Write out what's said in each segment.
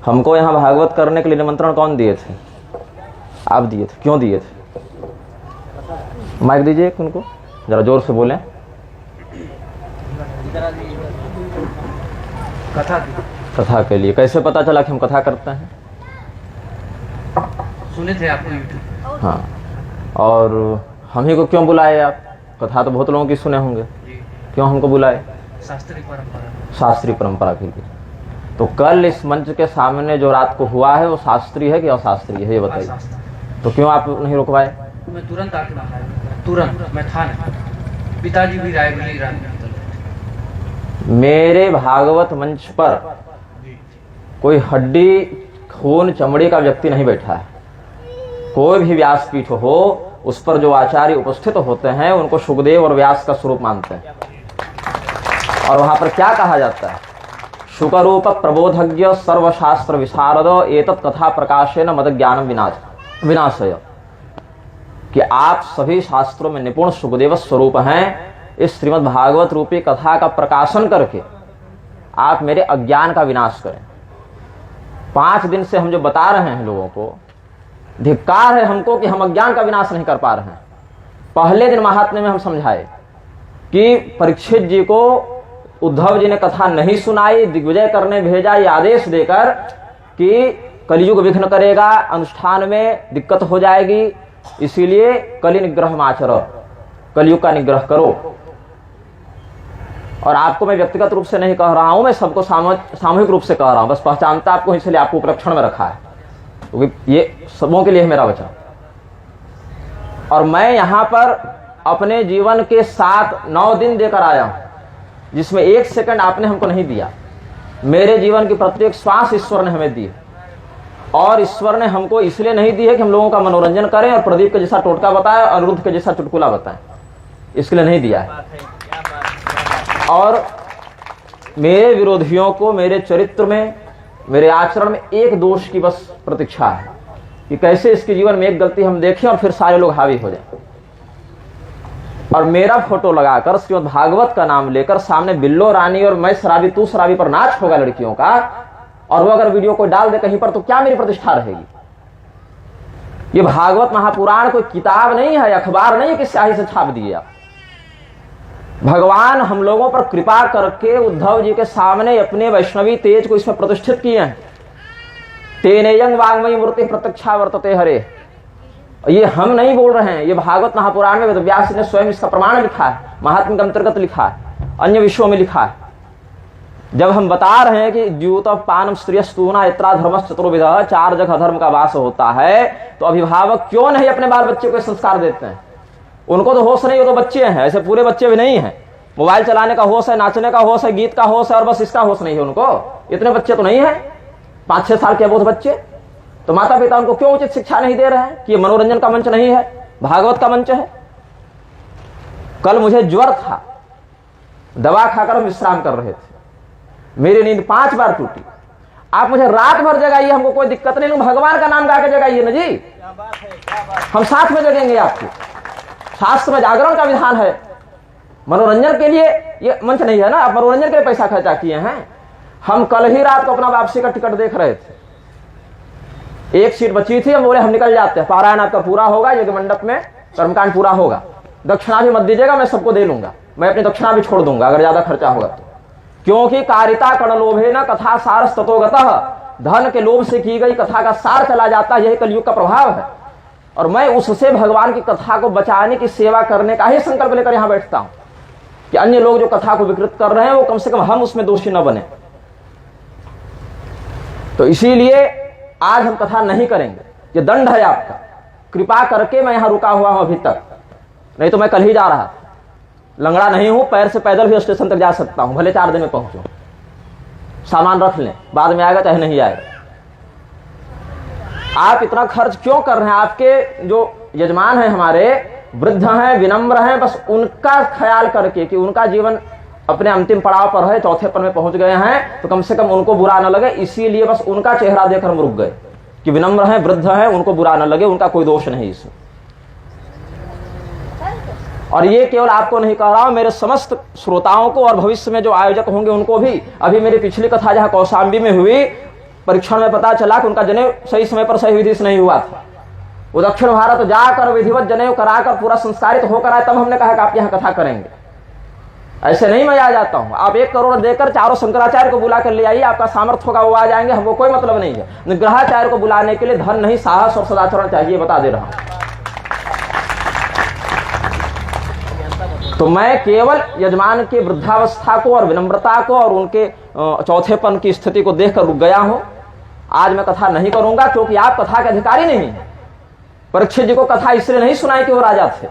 हमको यहाँ भागवत करने के लिए निमंत्रण कौन दिए थे? आप दिए थे। क्यों दिए थे? माइक दीजिए उनको, जरा जोर से बोलें। कथा के लिए। कैसे पता चला कि हम कथा करते हैं? सुने थे आपने? हाँ। और हम ही को क्यों बुलाए आप? कथा तो बहुत लोगों की सुने होंगे, क्यों हमको बुलाए? शास्त्रीय परंपरा। शास्त्रीय परंपरा के लिए। तो कल इस मंच के सामने जो रात को हुआ है वो शास्त्रीय है कि अशास्त्रीय है, ये बताइए। तो क्यों आप नहीं रुकवाए? मैं तुरंत आके बताया, तुरंत मैं था नहीं, पिताजी भी रायबरेली रात में। मेरे भागवत मंच पर कोई हड्डी खून चमड़ी का व्यक्ति नहीं बैठा है। कोई भी व्यासपीठ हो, उस पर जो आचार्य उपस्थित होते हैं उनको सुखदेव और व्यास का स्वरूप मानते हैं। और वहां पर क्या कहा जाता है? शुकरूप प्रबोधज्ञ सर्वशास्त्र विशारद एतत् कथा प्रकाशेन मद ज्ञानम विनाशय, कि आप सभी शास्त्रों में निपुण सुखदेव स्वरूप हैं। इस श्रीमद् भागवत रूपी कथा का प्रकाशन करके आप मेरे अज्ञान का विनाश करें। 5 दिन से हम जो बता रहे हैं लोगों को, धिक्कार है हमको कि हम अज्ञान का विनाश नहीं कर पा रहे हैं। पहले दिन महात्म्य में हम समझाए कि परीक्षित जी को उद्धव जी ने कथा नहीं सुनाई, दिग्विजय करने भेजा ये आदेश देकर कि कलयुग विघ्न करेगा, अनुष्ठान में दिक्कत हो जाएगी, इसीलिए कलि निग्रह आचरो, कलयुग का निग्रह करो। और आपको मैं व्यक्तिगत रूप से नहीं कह रहा हूं, मैं सबको सामूहिक रूप से कह रहा हूं। बस पहचानता आपको, इसलिए आपको उपलक्षण में रखा है, क्योंकि ये सबों के लिए है मेरा वचन। और मैं यहां पर अपने जीवन के 7-9 दिन देकर आया हूं, जिसमें 1 सेकंड आपने हमको नहीं दिया। मेरे जीवन की प्रत्येक श्वास ईश्वर ने हमें दी, और ईश्वर ने हमको इसलिए नहीं दी है कि हम लोगों का मनोरंजन करें और प्रदीप के जैसा टोटका बताएं, अनिरुद्ध के जैसा चुटकुला बताएं, इसके लिए नहीं दिया है। और मेरे विरोधियों को मेरे चरित्र में, मेरे आचरण में एक दोष की बस प्रतीक्षा है कि कैसे इसके जीवन में एक गलती हम देखें और फिर सारे लोग हावी हो जाएं। और मेरा फोटो लगाकर श्रीमद् भागवत का नाम लेकर सामने बिल्लो रानी और मैं शराबी तू शराबी पर नाच होगा लड़कियों का, और वो अगर वीडियो को डाल दे कहीं पर, तो क्या मेरी प्रतिष्ठा रहेगी? ये भागवत महापुराण कोई किताब नहीं है, अखबार नहीं है कि स्याही से छाप दिए आप। भगवान हम लोगों पर कृपा करके उद्धव जी के सामने अपने वैष्णवी तेज को इसमें प्रतिष्ठित किए हैं। तेनेयं वाङ्मयी मूर्ति प्रत्यक्षा वर्तते हरे। ये हम नहीं बोल रहे हैं, ये भागवत महापुराण में व्यास ने स्वयं इसका प्रमाण लिखा है, महात्म्य के अंतर्गत लिखा है, अन्य विषयों में लिखा है। जब हम बता रहे हैं कि द्यूत पानम स्त्रियस्तूना इत्रा धर्मश्च चतुर्विध, 4 जगह धर्म का वास होता है, तो अभिभावक क्यों नहीं अपने बाल बच्चे को संस्कार देते हैं? उनको तो होश नहीं, वो तो बच्चे हैं, ऐसे पूरे बच्चे भी नहीं हैं। मोबाइल चलाने का होश है, नाचने का होश है, गीत का होश है, और बस इसका होश नहीं है उनको। इतने बच्चे तो नहीं है, 5-6 साल के अबोध बच्चे। तो माता पिता उनको क्यों उचित शिक्षा नहीं दे रहे हैं कि ये मनोरंजन का मंच नहीं है, भागवत का मंच है? कल मुझे ज्वर था, दवा खाकर हम विश्राम कर रहे थे, मेरी नींद 5 बार टूटी। आप मुझे रात भर जगाइए, हमको कोई दिक्कत नहीं, भगवान का नाम गा के जगाइए ना जी, हम साथ में जगेंगे आपके। शास्त्र में जागरण का विधान है, मनोरंजन के लिए ये मंच नहीं है ना। आप मनोरंजन के लिए पैसा खर्चा किए हैं। हम कल ही रात को अपना वापसी का टिकट देख रहे थे, 1 सीट बची थी, हम बोले हम निकल जाते हैं, पारायण आपका पूरा होगा, यज्ञ मंडप में कर्मकांड पूरा होगा, दक्षिणा भी मत दीजिएगा, मैं सबको दे लूंगा, मैं अपनी दक्षिणा भी छोड़ दूंगा अगर ज्यादा खर्चा होगा तो। क्योंकि कारिता कण लोभे न कथा सार ततोगतः, धन के लोभ से की गई कथा का सार चला जाता है, यही कलयुग का प्रभाव है। और मैं उससे भगवान की कथा को बचाने की सेवा करने का ही संकल्प लेकर यहां बैठता हूं कि अन्य लोग जो कथा को विकृत कर रहे हैं वो कम से कम हम उसमें दोषी न बने। तो इसीलिए आज हम कथा नहीं करेंगे, ये दंड है आपका। कृपा करके मैं यहां रुका हुआ हूं अभी तक, नहीं तो मैं कल ही जा रहा था। लंगड़ा नहीं हूं, पैर से पैदल भी स्टेशन तक जा सकता हूं, भले 4 दिन में पहुंचूं। सामान रख लें, बाद में आएगा चाहे नहीं आएगा। आप इतना खर्च क्यों कर रहे हैं? आपके जो यजमान हैं हमारे, वृद्ध हैं, विनम्र हैं, बस उनका ख्याल करके कि उनका जीवन अपने अंतिम पड़ाव पर है, चौथे पर में पहुंच गए हैं, तो कम से कम उनको बुरा न लगे, इसीलिए बस उनका चेहरा देखकर हम रुक गए कि विनम्र हैं, वृद्ध हैं, उनको बुरा न लगे, उनका कोई दोष नहीं इसमें। और ये केवल आपको नहीं कह रहा हूं, मेरे समस्त श्रोताओं को और भविष्य में जो आयोजक होंगे उनको भी। अभी मेरी पिछली कथा जहां कौशाम्बी में हुई, परीक्षण में पता चला कि उनका जनेऊ सही समय पर सही विधि से नहीं हुआ था। वो दक्षिण भारत जाकर विधिवत जनेऊ कराकर पूरा संस्कारित होकर आए, तब हमने कहा कि आप यहाँ कथा करेंगे। ऐसे नहीं मैं आ जाता हूँ। आप 1 करोड़ देकर चारों शंकराचार्य को बुला कर ले आइए, आपका सामर्थ्य होगा वो आ जाएंगे, हमको कोई मतलब नहीं है। निग्रहाचार्य को बुलाने के लिए धन नहीं, साहस और सदाचरण चाहिए, बता दे रहा हूँ। तो मैं केवल यजमान की वृद्धावस्था को और विनम्रता को और उनके चौथेपन की स्थिति को देखकर रुक गया हूं। आज मैं कथा नहीं करूंगा क्योंकि आप कथा के अधिकारी नहीं हैं। परीक्षित जी को कथा इसलिए नहीं सुनाई कि वो राजा थे।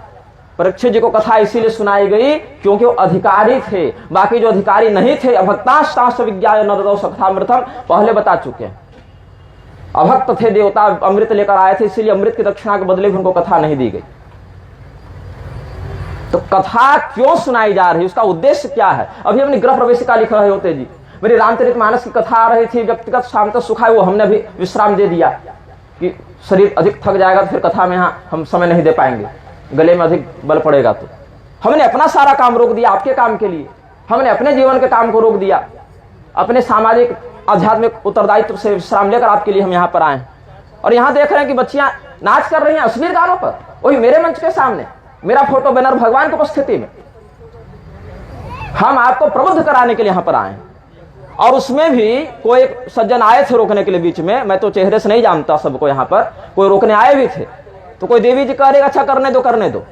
परीक्षित जी को कथा इसीलिए सुनाई गई क्योंकि वो अधिकारी थे। बाकी जो अधिकारी नहीं थे, अभक्ताश्च विज्ञाय नरदौ सखामृतम, पहले बता चुके हैं। अभक्त थे, देवता अमृत लेकर आए थे, इसीलिए अमृत की दक्षिणा के बदले भी उनको कथा नहीं दी गई। तो कथा क्यों सुनाई जा रही है, उसका उद्देश्य क्या है? अभी अपनी गृह प्रवेशिका लिख रहे होते जी, मेरी रामचरितमानस की कथा आ रही थी, व्यक्तिगत शाम तक सुखा है, वो हमने भी विश्राम दे दिया कि शरीर अधिक थक जाएगा तो फिर कथा में यहाँ हम समय नहीं दे पाएंगे, गले में अधिक बल पड़ेगा। तो हमने अपना सारा काम रोक दिया आपके काम के लिए। हमने अपने जीवन के काम को रोक दिया, अपने सामाजिक आध्यात्मिक उत्तरदायित्व से विश्राम लेकर आपके लिए हम यहाँ पर आए हैं। और यहाँ देख रहे हैं कि बच्चियां नाच कर रही हैं अश्लील गानों पर, वही मेरे मंच के सामने, मेरा फोटो बैनर भगवान की उपस्थिति में। हम आपको प्रबुद्ध कराने के लिए यहाँ पर आए हैं। और उसमें भी कोई सज्जन आए थे रोकने के लिए बीच में, मैं तो चेहरे से नहीं जानता सबको, यहाँ पर कोई रोकने आए भी थे। तो कोई देवी जी कह रही अच्छा करने दो करने दो।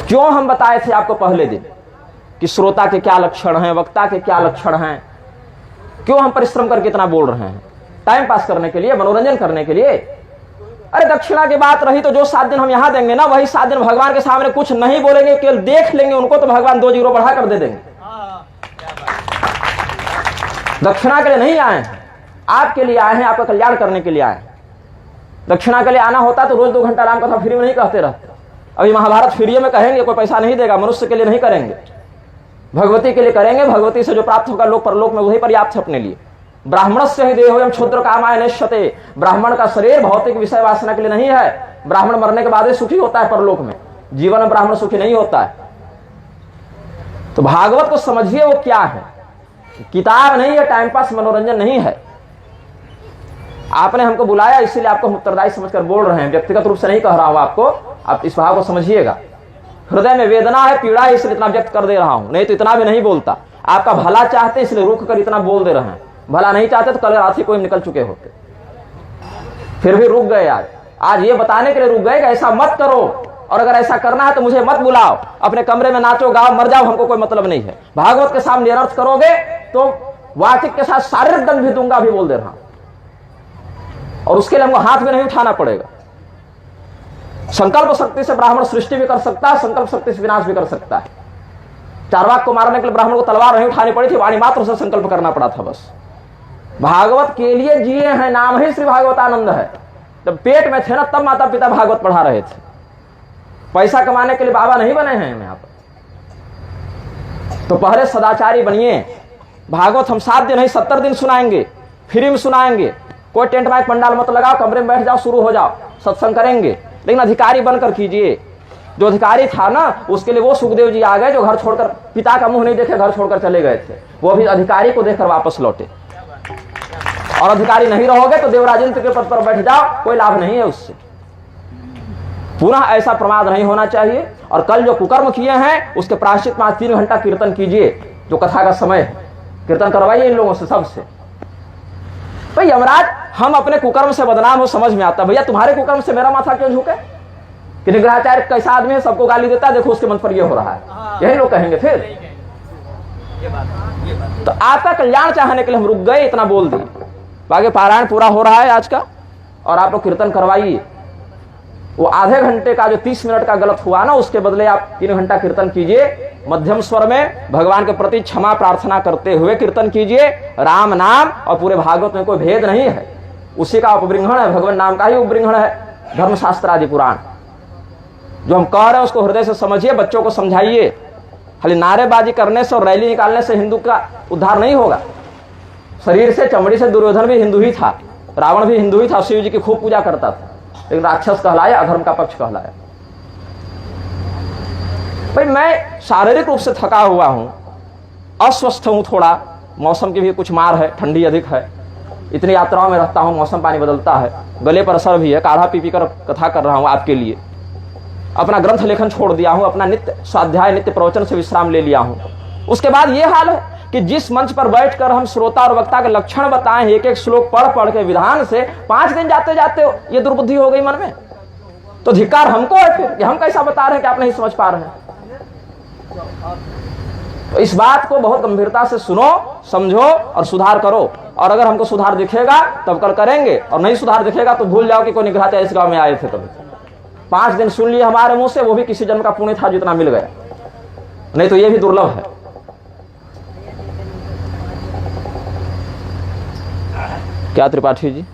क्यों हम बताए थे आपको पहले दिन कि श्रोता के क्या लक्षण हैं, वक्ता के क्या लक्षण हैं? क्यों हम परिश्रम करके इतना बोल रहे हैं? टाइम पास करने के लिए, मनोरंजन करने के लिए? अरे दक्षिणा की बात रही तो जो 7 दिन हम यहां देंगे ना, वही 7 दिन भगवान के सामने कुछ नहीं बोलेंगे, केवल देख लेंगे उनको, तो भगवान 2 जीरो बढ़ा कर दे देंगे। दक्षिणा के लिए नहीं आए हैं, आपके लिए आए हैं, आपका कल्याण करने के लिए आए हैं। दक्षिणा के लिए आना होता तो रोज 2 घंटा राम कथा फ्री में नहीं कहते रहते। अभी महाभारत फ्री में कहेंगे, कोई पैसा नहीं देगा, मनुष्य के लिए नहीं करेंगे, भगवती के लिए करेंगे। भगवती से जो प्राप्त होगा लोक परलोक में वही पर्याप्त है अपने लिए। ब्राह्मणस्य ही देहोयम क्षुद्र कामाय नश्यते। ब्राह्मण का शरीर भौतिक विषय वासना के लिए नहीं है। ब्राह्मण मरने के बाद ही सुखी होता है परलोक में, जीवन में ब्राह्मण सुखी नहीं होता है। तो भागवत को समझिए वो क्या है, किताब नहीं है, टाइम पास मनोरंजन नहीं है। आपने हमको बुलाया इसीलिए आपको हम उत्तरदायी समझकर बोल रहे हैं, व्यक्तिगत रूप से नहीं कह रहा हूं आपको। आप इस भाव को समझिएगा। हृदय में वेदना है, पीड़ा है, इसलिए इतना व्यक्त कर दे रहा हूं, नहीं तो इतना भी नहीं बोलता। आपका भला चाहते इसलिए रुक कर इतना बोल दे रहे हैं, भला नहीं चाहते तो कल रात ही कोई निकल चुके होते। फिर भी रुक गए। आज ये बताने के लिए रुक गए कि ऐसा मत करो, और अगर ऐसा करना है तो मुझे मत बुलाओ, अपने कमरे में नाचो गाओ मर जाओ, हमको कोई मतलब नहीं है। भागवत के सामने निरर्थ करोगे तो वाचिक के साथ शारीरिक दंड भी दूंगा, भी बोल दे रहा हूं। और उसके लिए हमको हाथ भी नहीं उठाना पड़ेगा। संकल्प शक्ति से ब्राह्मण सृष्टि भी कर सकता है, संकल्प शक्ति से विनाश भी कर सकता है। चारवाक को मारने के लिए ब्राह्मण को तलवार नहीं उठानी पड़ी थी, वाणी मात्र से संकल्प करना पड़ा था बस। भागवत के लिए जिए हैं, नाम ही श्री भागवतानंद है। जब पेट में थे ना तब माता पिता भागवत पढ़ा रहे थे, पैसा कमाने के लिए बाबा नहीं बने हैं हम यहाँ पर। तो पहले सदाचारी बनिए। भागवत हम 7 दिन नहीं 70 दिन सुनाएंगे, फ्री में सुनाएंगे। कोई टेंट माइक पंडाल मत लगाओ, कमरे में बैठ जाओ, शुरू हो जाओ, सत्संग करेंगे, लेकिन अधिकारी बनकर कीजिए। जो अधिकारी था ना, उसके लिए वो सुखदेव जी आ गए जो घर छोड़कर, पिता का मुंह नहीं देखे घर छोड़कर चले गए थे, वो भी अधिकारी को देखकर वापस लौटे। और अधिकारी नहीं रहोगे तो देवराजेंद्र के पद पर बैठ जाओ, कोई लाभ नहीं है उससे। पुनः ऐसा प्रमाद नहीं होना चाहिए। और कल जो कुकर्म किए हैं उसके प्रायश्चित में 3 घंटा कीर्तन कीजिए, जो कथा का समय है, कीर्तन करवाइए इन लोगों से, सबसे। भाई यमराज, हम अपने कुकर्म से बदनाम हो, समझ में आता, भैया तुम्हारे कुकर्म से मेरा माथा क्यों झुके? कि निग्रहाचार्य कैसा आदमी है, सबको गाली देता है, देखो उसके मन पर यह हो रहा है, यही लोग कहेंगे फिर। तो आपका कल्याण चाहने के लिए हम रुक गए, इतना बोल दिए। बाकी पारायण पूरा हो रहा है आज का, और आप लोग कीर्तन करवाइए। वो आधे घंटे का जो 30 मिनट का गलत हुआ ना, उसके बदले आप 3 घंटा कीर्तन कीजिए, मध्यम स्वर में भगवान के प्रति क्षमा प्रार्थना करते हुए कीर्तन कीजिए। राम नाम और पूरे भागवत में कोई भेद नहीं है, उसी का उपबृंहण है, भगवान नाम का ही उपबृंहण है धर्मशास्त्र आदि पुराण। जो हम कह रहे हैं उसको हृदय से समझिए, बच्चों को समझाइए। खाली नारेबाजी करने से और रैली निकालने से हिंदू का उद्धार नहीं होगा। शरीर से, चमड़ी से दुर्योधन भी हिंदू ही था, रावण भी हिंदू ही था, शिव जी की खूब पूजा करता था, लेकिन राक्षस कहलाया, अधर्म का पक्ष कहलाया। भाई मैं शारीरिक रूप से थका हुआ हूं, अस्वस्थ हूं, थोड़ा मौसम की भी कुछ मार है, ठंडी अधिक है, इतनी यात्राओं में रहता हूँ, मौसम पानी बदलता है, गले पर असर भी है, काढ़ा पी पी कर कथा कर रहा हूँ आपके लिए, अपना ग्रंथ लेखन छोड़ दिया हूँ, अपना नित्य स्वाध्याय नित्य प्रवचन से विश्राम ले लिया हूँ। उसके बाद ये हाल है कि जिस मंच पर बैठकर हम श्रोता और वक्ता के लक्षण बताएं, एक एक श्लोक पढ़ पढ़ के विधान से 5 दिन जाते जाते ये दुर्बुद्धि हो गई मन में, तो धिक्कार हमको है फिर कि हम कैसा बता रहे हैं कि आप नहीं समझ पा रहे हैं। तो इस बात को बहुत गंभीरता से सुनो, समझो और सुधार करो। और अगर हमको सुधार दिखेगा तब कल करेंगे, और नहीं सुधार दिखेगा तो भूल जाओ कि कोई निग्रह इस गांव में आए थे कभी। 5 दिन सुन लिए हमारे मुंह से, वो भी किसी जन्म का पुण्य था जितना मिल गया, नहीं तो ये भी दुर्लभ है। क्या त्रिपाठी जी,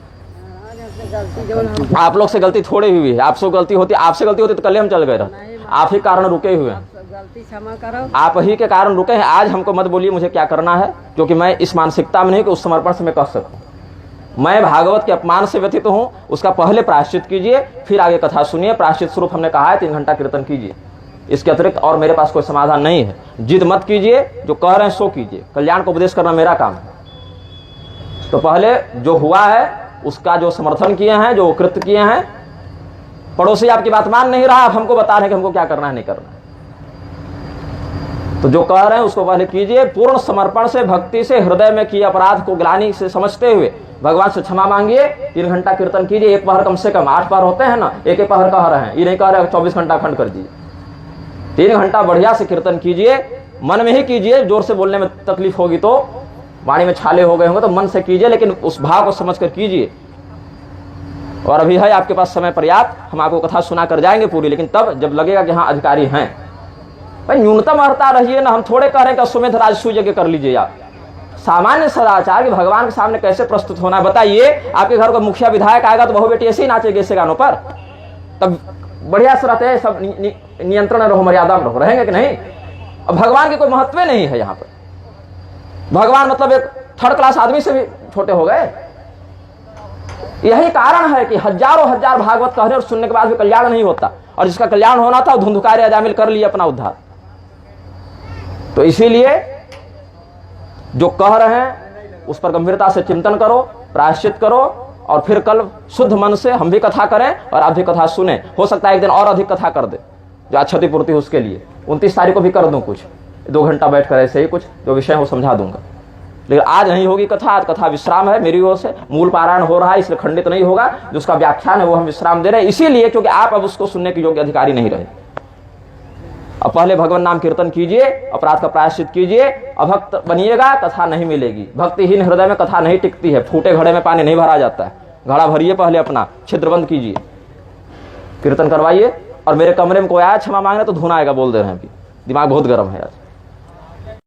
आप लोग से गलती थोड़ी हुई है, आपसे गलती होती, आपसे गलती होती तो कल हम चल गए रहते, आप ही कारण रुके हुए हैं, गलती क्षमा करो, आप ही के कारण रुके हैं। आज हमको मत बोलिए मुझे क्या करना है, क्योंकि मैं इस मानसिकता में नहीं कि उस समर्पण से मैं कह सकूं। मैं भागवत के अपमान से व्यथित हूं, उसका पहले प्रायश्चित कीजिए, फिर आगे कथा सुनिए। प्रायश्चित स्वरूप हमने कहा है 3 घंटा कीर्तन कीजिए, इसके अतिरिक्त और मेरे पास कोई समाधान नहीं है। जिद मत कीजिए, जो कह रहे हैं सो कीजिए, कल्याण को उपदेश करना मेरा काम है। तो पहले जो हुआ है उसका जो समर्थन किए हैं, जो कृत्य किए हैं, पड़ोसी आपकी बात मान नहीं रहा, आप हमको बता रहे हैं कि हमको क्या करना है नहीं करना है, तो जो कह रहे हैं उसको पहले कीजिए, पूर्ण समर्पण से, भक्ति से, हृदय में किए अपराध को ग्लानि से समझते हुए भगवान से क्षमा मांगिए। 3 घंटा कीर्तन कीजिए, एक पहर कम से कम, 8 पहर होते हैं ना, एक पहर कह रहे हैं, ये नहीं कह रहे 24 घंटा खंड कर दीजिए। 3 घंटा बढ़िया से कीर्तन कीजिए, मन में ही कीजिए, जोर से बोलने में तकलीफ होगी तो, वाणी में छाले हो गए होंगे तो मन से कीजिए, लेकिन उस भाव को समझ कर कीजिए। और अभी है आपके पास समय पर्याप्त, हम आपको कथा सुना कर जाएंगे पूरी, लेकिन तब जब लगेगा कि हाँ अधिकारी हैं। भाई न्यूनतम अर्ता रहिए ना, हम थोड़े कह रहे हैं कि अश्वमेध राजसूय यज्ञ कर लीजिए आप। सामान्य सदाचार कि भगवान के सामने कैसे प्रस्तुत होना है बताइए। आपके घर का मुखिया विधायक आएगा तो बहू बेटी ऐसे ही नाचेगी ऐसे गानों पर, तब बढ़िया से रहते हैं सब, नियंत्रण रहो, मर्यादा में रहो, रहेंगे कि नहीं। अब भगवान की कोई महत्व नहीं है यहाँ पर, भगवान मतलब एक 3rd क्लास आदमी से भी छोटे हो गए। यही कारण है कि हजारों हजार भागवत कहने और सुनने के बाद भी कल्याण नहीं होता, और जिसका कल्याण होना था वो धुंधुकारी अजामिल कर लिए अपना उद्धार। तो इसीलिए जो कह रहे हैं उस पर गंभीरता से चिंतन करो, प्रायश्चित करो, और फिर कल शुद्ध मन से हम भी कथा करें और आप भी कथा सुने। हो सकता है एक दिन और अधिक कथा कर दे, जो क्षतिपूर्ति हो उसके लिए 29 तारीख को भी कर दूं कुछ 2 घंटा बैठकर ऐसे ही कुछ जो विषय हो समझा दूंगा। लेकिन आज नहीं होगी कथा, आज कथा विश्राम है मेरी ओर से। मूल पारायण हो रहा है इसलिए खंडित नहीं होगा, जो उसका व्याख्यान है वो हम विश्राम दे रहे हैं, इसीलिए क्योंकि आप अब उसको सुनने के योग्य अधिकारी नहीं रहे। अब पहले भगवान नाम कीर्तन कीजिए, अपराध का प्रायश्चित कीजिए, अभक्त बनिएगा, कथा नहीं मिलेगी। भक्तिहीन हृदय में कथा नहीं टिकती है, फूटे घड़े में पानी नहीं भरा जाता है। घड़ा भरिए पहले, अपना छिद्र बंद कीजिए, कीर्तन करवाइए। और मेरे कमरे में कोई आया क्षमा मांगने तो धुना आएगा, बोल दे रहे हैं, अभी दिमाग बहुत गर्म है आज।